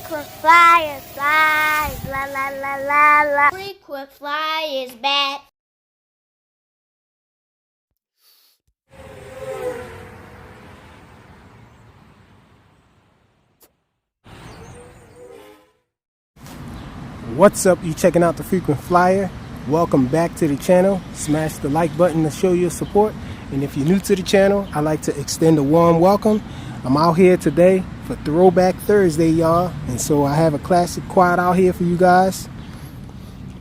Frequent flyers, flies, la la la la la. Frequent flyers back. What's up? You checking out the Frequent Flyer? Welcome back to the channel. Smash the like button to show your support. And if you're new to the channel, I'd like to extend a warm welcome. I'm out here today for Throwback Thursday, y'all. And so I have a classic quad out here for you guys.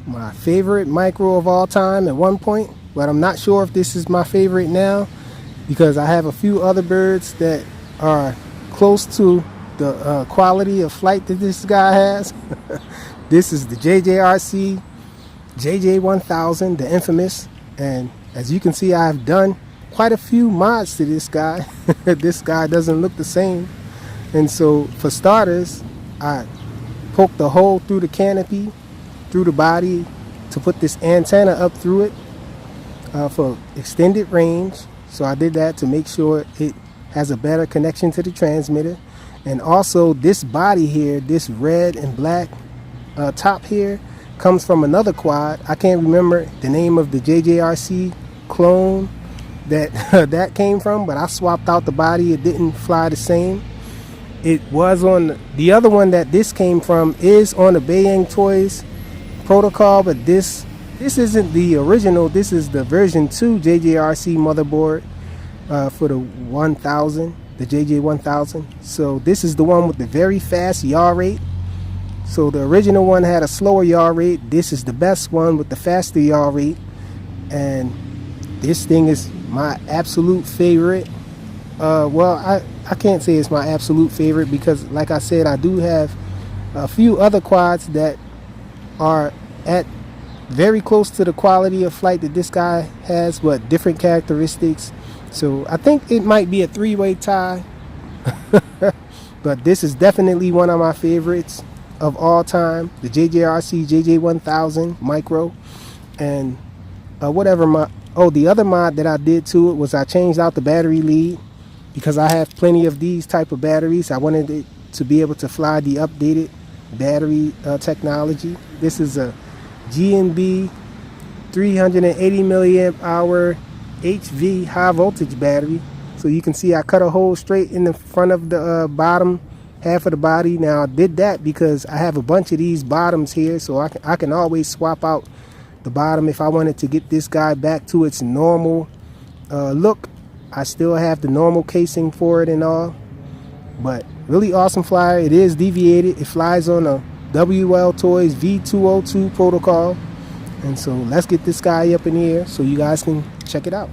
My favorite micro of all time at one point, but I'm not sure if this is my favorite now because I have a few other birds that are close to the quality of flight that this guy has. This is the JJRC JJ1000, the infamous, and as you can see, I've done quite a few mods to this guy. This guy doesn't look the same, and so for starters, I poked a hole through the canopy, through the body, to put this antenna up through it for extended range. So I did that to make sure it has a better connection to the transmitter. And also this body here, this red and black top here, comes from another quad. I can't remember the name of the JJRC clone that that came from, but I swapped out the body. It didn't fly the same. It was on the other one that this came from is on the Bayang Toys protocol, but this isn't the original. This is the version 2 JJRC motherboard for the 1000, the JJ1000. So this is the one with the very fast yaw rate. So the original one had a slower yaw rate. This is the best one with the faster yaw rate, and this thing is my absolute favorite. Well, I can't say it's my absolute favorite because, like I said, I do have a few other quads that are at very close to the quality of flight that this guy has, but different characteristics. So I think it might be a three-way tie. But this is definitely one of my favorites of all time, the JJRC JJ1000 micro. And the other mod that I did to it was I changed out the battery lead because I have plenty of these type of batteries. I wanted it to be able to fly the updated battery technology. This is a GNB 380 milliamp hour HV high voltage battery. So you can see I cut a hole straight in the front of the bottom half of the body. Now I did that because I have a bunch of these bottoms here, so I can always swap out the bottom if I wanted to get this guy back to its normal look. I still have the normal casing for it and all, but really awesome flyer. It is deviated. It flies on a WL Toys V202 protocol, and so let's get this guy up in the air so you guys can check it out.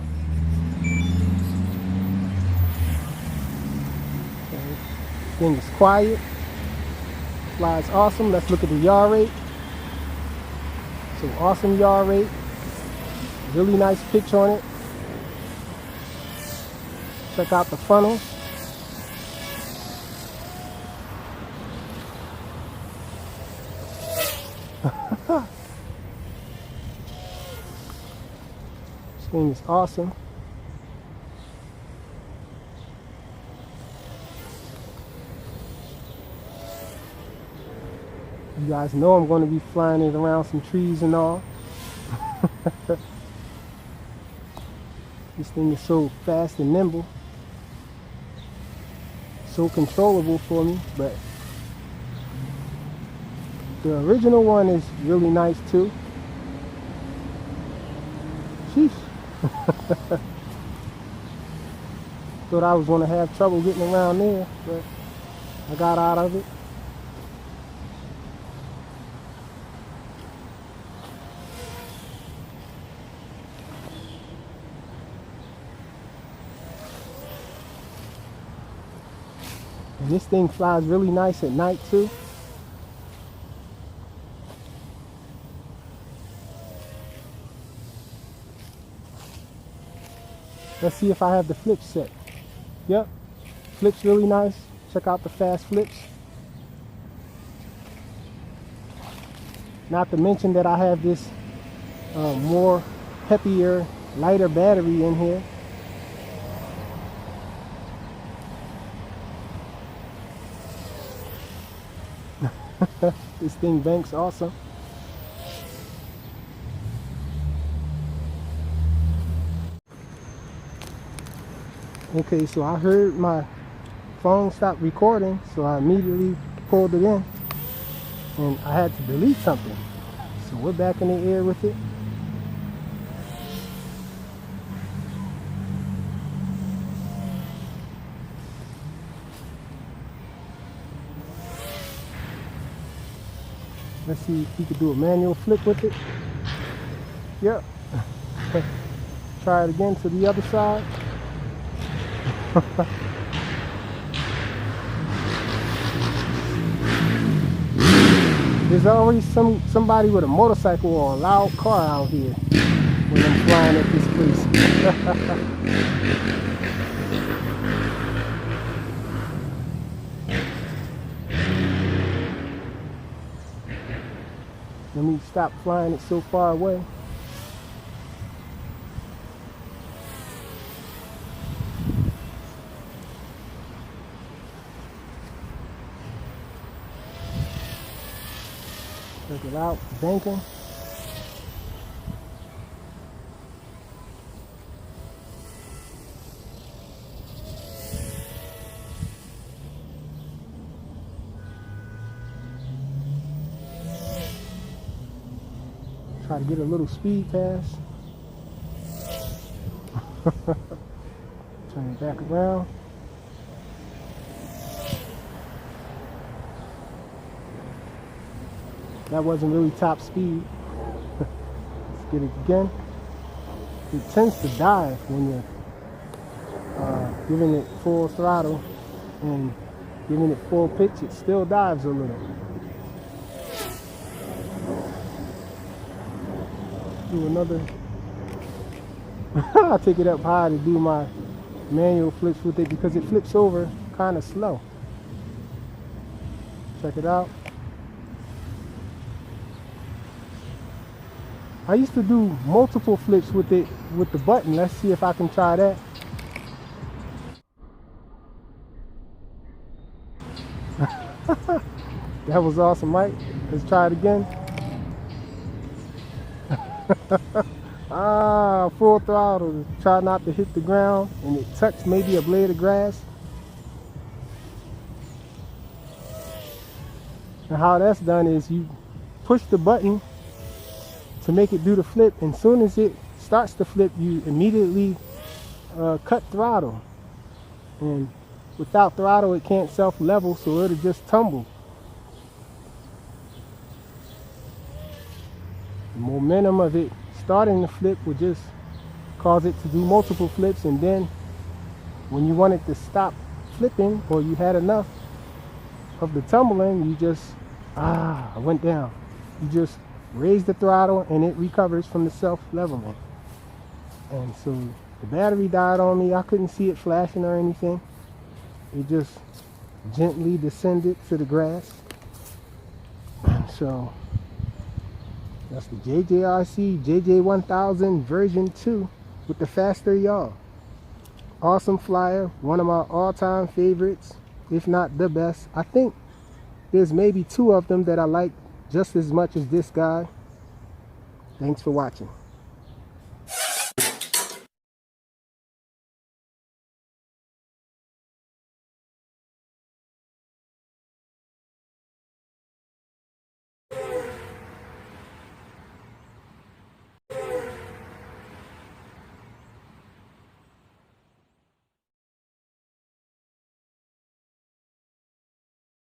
Thing is quiet, flies awesome. Let's look at the yaw rate. So awesome yaw rate, really nice pitch on it. Check out the funnel. This thing is awesome. You guys know I'm going to be flying it around some trees and all. This thing is so fast and nimble, so controllable for me, but the original one is really nice too. Sheesh. Thought I was going to have trouble getting around there, but I got out of it. And this thing flies really nice at night too. Let's see if I have the flips set. Yep, flips really nice. Check out the fast flips. Not to mention that I have this more peppier, lighter battery in here. This thing banks awesome. Okay, so I heard my phone stop recording, so I immediately pulled it in, and I had to delete something. So we're back in the air with it. Let's see if he could do a manual flip with it. Yep. Try it again to the other side. There's always somebody with a motorcycle or a loud car out here when I'm flying at this place. Let me stop flying it so far away. Check it out, banking. Try to get a little speed pass. Turn it back around. That wasn't really top speed. Let's get it again. It tends to dive when you're giving it full throttle and giving it full pitch. It still dives a little. Do another. I take it up high to do my manual flips with it because it flips over kind of slow. Check it out. I used to do multiple flips with it with the button. Let's see if I can try that. That was awesome, Mike. Let's try it again. Full throttle. Try not to hit the ground and it touched maybe a blade of grass. And how that's done is you push the button to make it do the flip, and as soon as it starts to flip, you immediately cut throttle. And without throttle, it can't self-level, so it'll just tumble. The momentum of it starting to flip will just cause it to do multiple flips, and then when you want it to stop flipping or you had enough of the tumbling, you just I went down. You just raise the throttle and it recovers from the self-leveling. And so the battery died on me. I couldn't see it flashing or anything. It just gently descended to the grass. So that's the JJRC JJ1000 version 2 with the faster yaw. Awesome flyer, one of my all-time favorites, if not the best. I think there's maybe 2 of them that I like just as much as this guy. Thanks for watching.